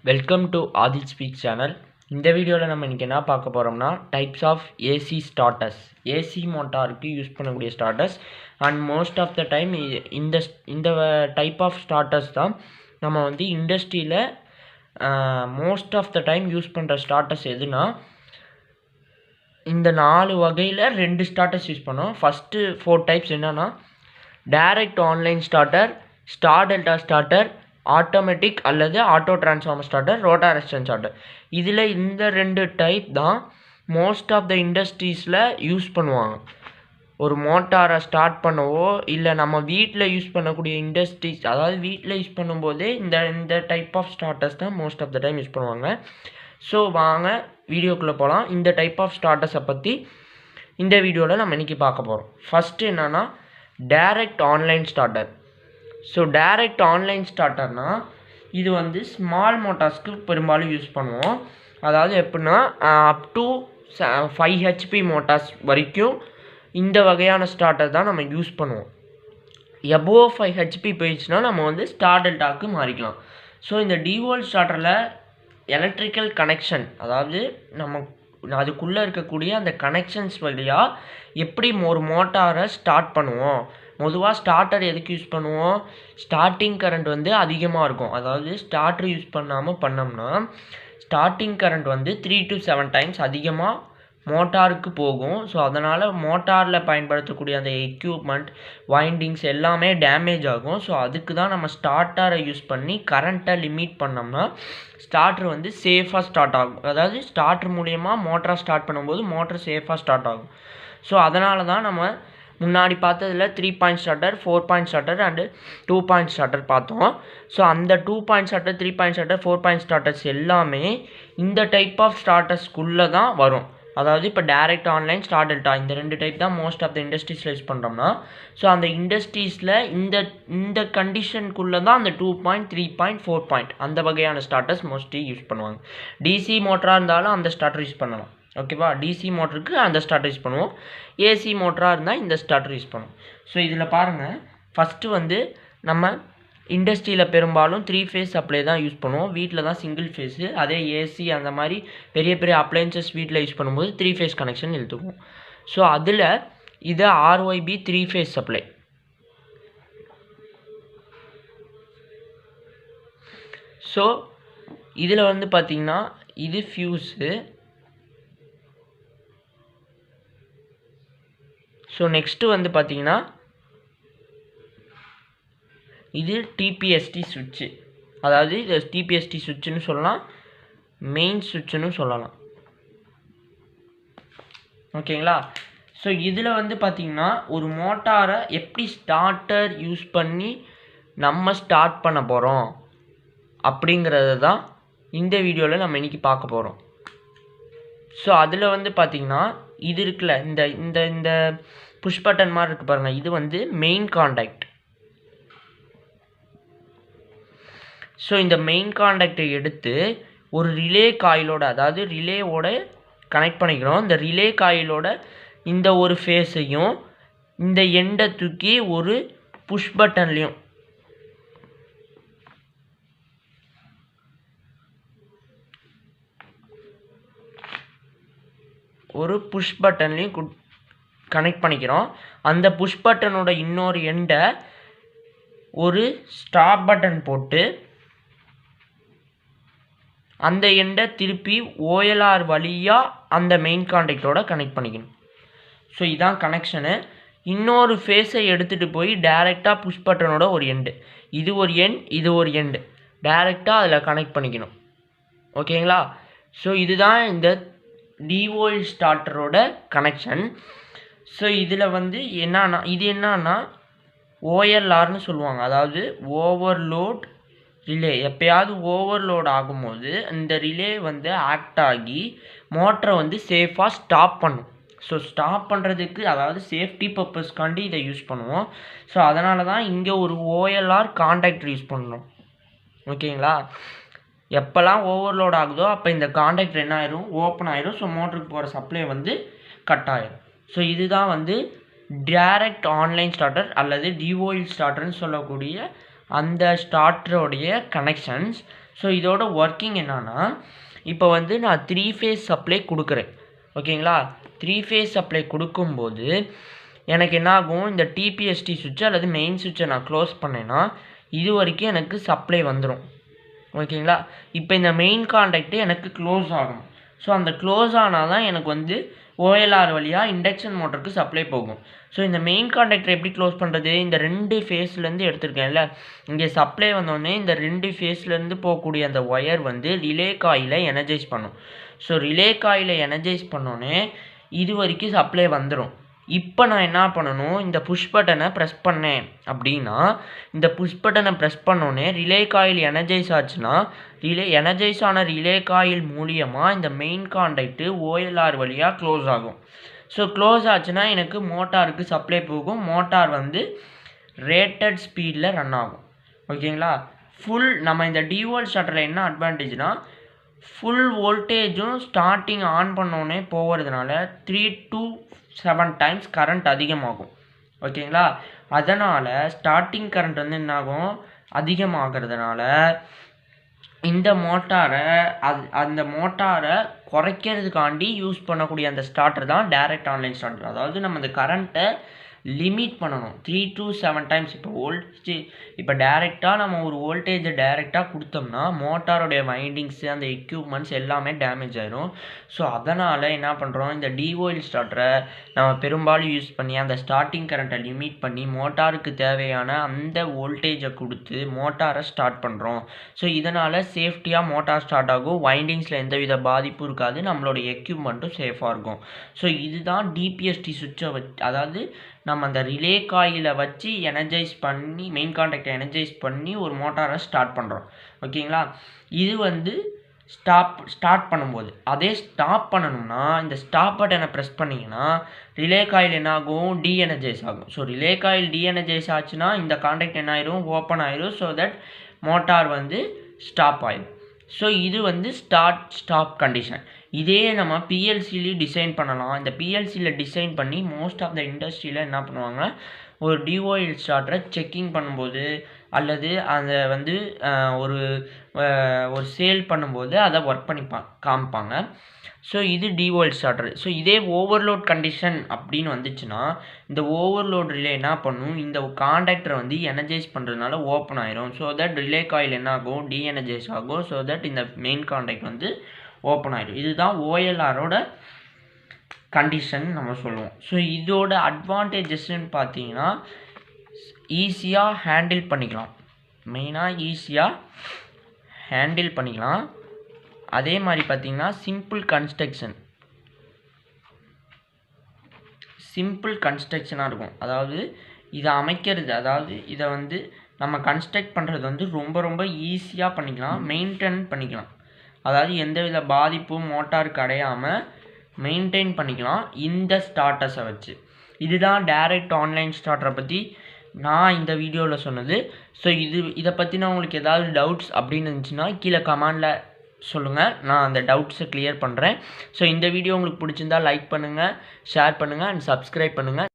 Welcome to Aadhith speak channel. இந்த வீடியோவில் நம்ம இன்றைக்கி என்ன பார்க்க போகிறோம்னா types of AC starters, AC மோட்டாருக்கு யூஸ் பண்ணக்கூடிய starters. And most of the time இந்த டைப் ஆஃப் ஸ்டார்டர்ஸ் தான் நம்ம வந்து இண்டஸ்ட்ரியில் most of the time use பண்ணுற ஸ்டார்டர்ஸ் எதுனா இந்த 4 வகையில் 2 ஸ்டார்டர்ஸ் யூஸ் பண்ணோம். ஃபஸ்ட்டு 4 டைப்ஸ் என்னென்னா direct online starter, star delta starter, automatic அல்லது auto transformer starter, rotor resistance starter. இதில் இந்த 2 டைப் தான் மோஸ்ட் ஆஃப் த இண்டஸ்ட்ரீஸில் யூஸ் பண்ணுவாங்க. ஒரு மோட்டாரை ஸ்டார்ட் பண்ணவோ இல்லை நம்ம வீட்டில் யூஸ் பண்ணக்கூடிய இண்டஸ்ட்ரீஸ், அதாவது வீட்டில் யூஸ் பண்ணும்போதே இந்த டைப் ஆஃப் ஸ்டார்டர்ஸ் தான் most of the time use பண்ணுவாங்க. ஸோ வாங்க வீடியோக்குள்ளே போகலாம். இந்த டைப் ஆஃப் ஸ்டார்டர்ஸை பற்றி இந்த வீடியோவில் நம்ம இன்றைக்கி பார்க்க போகிறோம். ஃபஸ்ட்டு என்னென்னா direct online starter. So direct online ஸ்டார்டர்னால் இது வந்து ஸ்மால் மோட்டார்ஸ்க்கு பெரும்பாலும் யூஸ் பண்ணுவோம். அதாவது எப்படின்னா அப் டு 5 HP மோட்டார்ஸ் வரைக்கும் இந்த வகையான ஸ்டார்டர் தான் நம்ம யூஸ் பண்ணுவோம். எபோவ் 5 HP போயிடுச்சுன்னா நம்ம வந்து ஸ்டார் டெல்டாக்கு மாறிக்கலாம். ஸோ இந்த டிவோல்ட் ஸ்டார்டரில் எலக்ட்ரிக்கல் கனெக்ஷன், அதாவது நம்ம அதுக்குள்ளே இருக்கக்கூடிய அந்த கனெக்ஷன்ஸ் வழியாக எப்படி ஒரு மோட்டாரை ஸ்டார்ட் பண்ணுவோம். பொதுவாக ஸ்டார்டர் எதுக்கு யூஸ் பண்ணுவோம்? ஸ்டார்டிங் கரண்ட் வந்து அதிகமாக இருக்கும். அதாவது ஸ்டார்டர் யூஸ் பண்ணாமல் பண்ணோம்னா ஸ்டார்டிங் கரண்ட் வந்து 3 to 7 டைம்ஸ் அதிகமாக மோட்டாருக்கு போகும். ஸோ அதனால் மோட்டாரில் பயன்படுத்தக்கூடிய அந்த எக்யூப்மெண்ட், வைண்டிங்ஸ் எல்லாமே டேமேஜ் ஆகும். ஸோ அதுக்கு தான் நம்ம ஸ்டார்டரை யூஸ் பண்ணி கரண்ட்டை லிமிட் பண்ணோம்னா ஸ்டார்டர் வந்து சேஃபாக ஸ்டார்ட் ஆகும். அதாவது ஸ்டார்டர் மூலயமா மோட்டரை ஸ்டார்ட் பண்ணும்போது மோட்டர் சேஃபாக ஸ்டார்ட் ஆகும். ஸோ அதனால தான் நம்ம முன்னாடி பார்த்ததில் 3 point starter, 4 point starter and 2 point starter பார்த்தோம். ஸோ அந்த 2 point starter, 3 point starter, 4 point starters எல்லாமே இந்த டைப் ஆஃப் ஸ்டார்டர்ஸ்க்குள்ளே தான் வரும். அதாவது இப்போ டைரக்ட் ஆன்லைன், ஸ்டார் டெல்டா இந்த 2 டைப் தான் மோஸ்ட் ஆஃப் த இண்டஸ்ட்ரீஸில் யூஸ் பண்ணுறோம்னா, ஸோ அந்த இண்டஸ்ட்ரீஸில் இந்த கண்டிஷனுக்குள்ளே தான் அந்த 2 பாயிண்ட், 3 பாயிண்ட், 4 பாயிண்ட் அந்த வகையான ஸ்டார்டர்ஸ் மோஸ்ட்லி யூஸ் பண்ணுவாங்க. டிசி மோட்டராக இருந்தாலும் அந்த ஸ்டார்டர் யூஸ் பண்ணலாம். ஓகேவா? டிசி மோட்டருக்கு அந்த ஸ்டார்டர் யூஸ் பண்ணுவோம். ஏசி மோட்டராக இருந்தால் இந்த ஸ்டார்டர் யூஸ் பண்ணுவோம். ஸோ இதில் பாருங்கள், ஃபஸ்ட்டு வந்து நம்ம இண்டஸ்ட்ரியில் பெரும்பாலும் 3 ஃபேஸ் சப்ளை தான் யூஸ் பண்ணுவோம். வீட்டில் தான் சிங்கிள் ஃபேஸு. அதே ஏசி அந்த மாதிரி பெரிய பெரிய அப்ளையன்சஸ் வீட்டில் யூஸ் பண்ணும்போது 3 ஃபேஸ் கனெக்ஷன் இழுத்துக்குவோம். ஸோ அதில் இது RYB 3 ஃபேஸ் சப்ளை. ஸோ இதில் வந்து பார்த்திங்கன்னா இது ஃபியூஸு. ஸோ நெக்ஸ்ட்டு வந்து பார்த்திங்கன்னா இது டிபிஎஸ்டி சுவிட்சு. அதாவது இது டிபிஎஸ்டி சுவிட்சுன்னு சொல்லலாம், மெயின் சுவிட்சுன்னு சொல்லலாம். ஓகேங்களா? ஸோ இதில் வந்து பார்த்திங்கன்னா ஒரு மோட்டாரை எப்படி ஸ்டார்டர் யூஸ் பண்ணி நம்ம ஸ்டார்ட் பண்ண போகிறோம் அப்படிங்கிறது தான் இந்த வீடியோவில் நம்ம இன்றைக்கி பார்க்க போகிறோம். ஸோ அதில் வந்து பார்த்திங்கன்னா இது இருக்குல்ல, இந்த புஷ் பட்டன் மாதிரி இருக்குது பாருங்கள், இது வந்து மெயின் காண்டாக்ட். ஸோ இந்த மெயின் காண்டாக்டை எடுத்து ஒரு ரிலே காயிலோட, அதாவது ரிலேவோட கனெக்ட் பண்ணிக்கிறோம். இந்த ரிலே காயிலோட இந்த ஒரு ஃபேஸையும் இந்த எண்டை தூக்கி ஒரு புஷ் பட்டன்லேயும் கனெக்ட் பண்ணிக்கிறோம். அந்த புஷ் பட்டனோட இன்னொரு எண்டை ஒரு ஸ்டாப் பட்டன் போட்டு அந்த எண்டை திருப்பி OLR வழியாக அந்த மெயின் காண்டாக்டோட கனெக்ட் பண்ணிக்கணும். ஸோ இதான் கனெக்ஷனு. இன்னொரு ஃபேஸை எடுத்துகிட்டு போய் டைரெக்டாக புஷ் பட்டனோட ஒரு எண்டு, இது ஒரு எண்ட், இது ஒரு எண்டு, டைரெக்டாக அதில் கனெக்ட் பண்ணிக்கணும். ஓகேங்களா? ஸோ இதுதான் இந்த டிவோல்ட் ஸ்டார்டரோட கனெக்ஷன். ஸோ இதில் வந்து என்னன்னா OLRன்னு சொல்லுவாங்க. அதாவது ஓவர்லோட் ரிலே. எப்போயாவது ஓவர்லோட் ஆகும்போது இந்த ரிலே வந்து ஆக்ட் ஆகி மோட்டரை வந்து சேஃபாக ஸ்டாப் பண்ணும். ஸோ ஸ்டாப் பண்ணுறதுக்கு, அதாவது சேஃப்டி பர்பஸ்க்காண்டி இதை யூஸ் பண்ணுவோம். ஸோ அதனால தான் இங்கே ஒரு OLR காண்டாக்டர் யூஸ் பண்ணுறோம். ஓகேங்களா? எப்போல்லாம் ஓவர்லோட் ஆகுதோ அப்போ இந்த காண்டாக்டர் என்ன ஆயிரும்? ஓப்பன் ஆயிரும். ஸோ மோட்டருக்கு போகிற சப்ளை வந்து கட் ஆயிரும். ஸோ இதுதான் வந்து டைரக்ட் ஆன்லைன் ஸ்டார்டர் அல்லது டிவோல்ட் ஸ்டார்டர்னு சொல்லக்கூடிய அந்த ஸ்டார்டருடைய கனெக்ஷன்ஸ். ஸோ இதோட ஒர்க்கிங் என்னன்னா, இப்போ வந்து நான் 3 ஃபேஸ் சப்ளை கொடுக்குறேன். ஓகேங்களா? 3 ஃபேஸ் சப்ளை கொடுக்கும்போது எனக்கு என்ன ஆகும், இந்த டிபிஎஸ்டி சுவிட்ச் அல்லது மெயின் சுவிட்சை நான் க்ளோஸ் பண்ணேன்னா இது வரைக்கும் எனக்கு சப்ளை வந்துடும். ஓகேங்களா? இப்போ இந்த மெயின் காண்டாக்ட் எனக்கு க்ளோஸ் ஆகும். ஸோ அந்த க்ளோஸ் ஆனால் தான் எனக்கு வந்து ஓஎல்ஆர் வழியாக இண்டக்ஷன் மோட்டருக்கு சப்ளை போகும். ஸோ இந்த மெயின் காண்டாக்டர் எப்படி க்ளோஸ் பண்ணுறது, இந்த 2 ஃபேஸ்லேருந்து எடுத்திருக்கேன்ல, இங்கே சப்ளை வந்தோடனே இந்த 2 ஃபேஸ்லேருந்து போகக்கூடிய அந்த ஒயர் வந்து ரிலே காயிலை எனர்ஜைஸ் பண்ணும். ஸோ ரிலே காயிலை எனர்ஜைஸ் பண்ணோடனே இது வரைக்கும் சப்ளை வந்துடும். இப்போ நான் என்ன பண்ணணும், இந்த புஷ் பட்டனை ப்ரெஸ் பண்ணேன் அப்படின்னா, இந்த புஷ் பட்டனை ப்ரெஸ் பண்ணோடனே ரிலே காயில் எனர்ஜைஸ் ஆச்சுன்னா எனர்ஜைஸ் ஆன ரிலே காயில் மூலியமாக இந்த மெயின் காண்டாக்ட் ஓஎல்ஆர் வழியாக க்ளோஸ் ஆகும். ஸோ க்ளோஸ் ஆச்சுன்னா எனக்கு மோட்டாருக்கு சப்ளை போகும். மோட்டார் வந்து ரேட்டட் ஸ்பீடில் ரன் ஆகும். ஓகேங்களா? நம்ம இந்த டிவோல்ட் ஸ்டார்டரில் என்ன அட்வான்டேஜ்னால், ஃபுல் வோல்டேஜும் ஸ்டார்டிங் ஆன் பண்ணோடனே போகிறதுனால 3 to 7 டைம்ஸ் கரண்ட் அதிகமாகும். ஓகேங்களா? அதனால் ஸ்டார்டிங் கரண்ட் வந்து என்னாகும், அதிகமாகிறதுனால இந்த மோட்டாரை அந்த மோட்டாரை குறைக்கிறதுக்காண்டி யூஸ் பண்ணக்கூடிய அந்த ஸ்டார்டர் தான் டைரக்ட் ஆன்லைன் ஸ்டார்டர். அதாவது நம்ம இந்த கரண்ட்டை லிமிட் பண்ணணும் 3 to 7 டைம்ஸ். இப்போ டைரெக்டாக நம்ம ஒரு வோல்டேஜை டைரெக்டாக கொடுத்தோம்னா மோட்டாரோடைய வைண்டிங்ஸு அந்த எக்யூப்மெண்ட்ஸ் எல்லாமே டேமேஜ் ஆயிரும். ஸோ அதனால் என்ன பண்ணுறோம், இந்த டிஓஎல் ஸ்டார்டரை நம்ம பெரும்பாலும் யூஸ் பண்ணி அந்த ஸ்டார்டிங் கரண்ட்டை லிமிட் பண்ணி மோட்டாருக்கு தேவையான அந்த வோல்டேஜை கொடுத்து மோட்டாரை ஸ்டார்ட் பண்ணுறோம். ஸோ இதனால் சேஃப்டியாக மோட்டார் ஸ்டார்ட் ஆகும், வைண்டிங்ஸில் எந்தவித பாதிப்பும் இருக்காது, நம்மளோட எக்யூப்மெண்ட்டும் சேஃபாக இருக்கும். ஸோ இதுதான் டிபிஎஸ்டி சுவிட்சை அதாவது நம்ம அந்த ரிலே காயிலை வச்சு எனர்ஜைஸ் பண்ணி மெயின் காண்டாக்டை எனர்ஜைஸ் பண்ணி ஒரு மோட்டாரை ஸ்டார்ட் பண்ணுறோம். ஓகேங்களா? இது வந்து ஸ்டார்ட் பண்ணும்போது. அதே ஸ்டாப் பண்ணணும்னா இந்த ஸ்டாப் பட்டனை ப்ரெஸ் பண்ணிங்கன்னா ரிலே காயில் என்ன ஆகும், டீஎனர்ஜைஸ் ஆகும். ஸோ ரிலே காயில் டீஎனர்ஜைஸ் ஆச்சுன்னா இந்த காண்டாக்ட் என்ன ஆயிரும், ஓப்பன் ஆயிரும். ஸோ தட் மோட்டார் வந்து ஸ்டாப் ஆயிடும். ஸோ இது வந்து ஸ்டாப் கண்டிஷன். இதே நம்ம பிஎல்சிலையும் டிசைன் பண்ணலாம். இந்த பிஎல்சியில் டிசைன் பண்ணி மோஸ்ட் ஆஃப் த இண்டஸ்ட்ரியில் என்ன பண்ணுவாங்கன்னா, ஒரு டிஓஎல் ஸ்டார்டரை செக்கிங் பண்ணும்போது அல்லது அதை வந்து ஒரு சேல் பண்ணும்போது அதை ஒர்க் பண்ணி காமிப்பாங்க. ஸோ இது டிஓஎல் ஸ்டார்டர். ஸோ இதே ஓவர்லோட் கண்டிஷன் அப்படின்னு வந்துச்சுன்னா இந்த ஓவர்லோட் ரிலே என்ன பண்ணும், இந்த காண்டாக்டரை வந்து எனர்ஜைஸ் பண்ணுறதுனால ஓப்பன் ஆயிரும். ஸோ தட் ரிலே காயில் என்ன ஆகும், டீஎனர்ஜைஸ் ஆகும். ஸோ தட் இந்த மெயின் காண்டாக்ட் வந்து ஓப்பன் ஆயிடும். இதுதான் ஓஎல்ஆரோட கண்டிஷன் நம்ம சொல்லுவோம். ஸோ இதோட அட்வான்டேஜஸ்ன்னு பார்த்தீங்கன்னா ஈஸியாக ஹேண்டில் பண்ணிக்கலாம். மெயினாக ஈஸியாக ஹேண்டில் பண்ணிக்கலாம். அதே மாதிரி பார்த்தீங்கன்னா சிம்பிள் கன்ஸ்ட்ரக்ஷனாக இருக்கும். அதாவது இதை அமைக்கிறது, அதாவது இதை வந்து நம்ம கன்ஸ்ட்ரக்ட் பண்ணுறது வந்து ரொம்ப ரொம்ப ஈஸியாக பண்ணிக்கலாம், மெயின்டைன் பண்ணிக்கலாம். அதாவது எந்தவித பாதிப்பும் மோட்டாருக்கு அடையாமல் மெயின்டைன் பண்ணிக்கலாம் இந்த ஸ்டார்டர்ஸை வச்சு. இதுதான் டைரக்ட் ஆன்லைன் ஸ்டார்டரை பற்றி நான் இந்த வீடியோவில் சொன்னது. ஸோ இதை பற்றின உங்களுக்கு ஏதாவது டவுட்ஸ் அப்படின்னு இருந்துச்சுன்னா கீழே கமெண்டில் சொல்லுங்கள், நான் அந்த டவுட்ஸை கிளியர் பண்ணுறேன். ஸோ இந்த வீடியோ உங்களுக்கு பிடிச்சிருந்தால் லைக் பண்ணுங்கள், ஷேர் பண்ணுங்கள் அண்ட் சப்ஸ்கிரைப் பண்ணுங்கள்.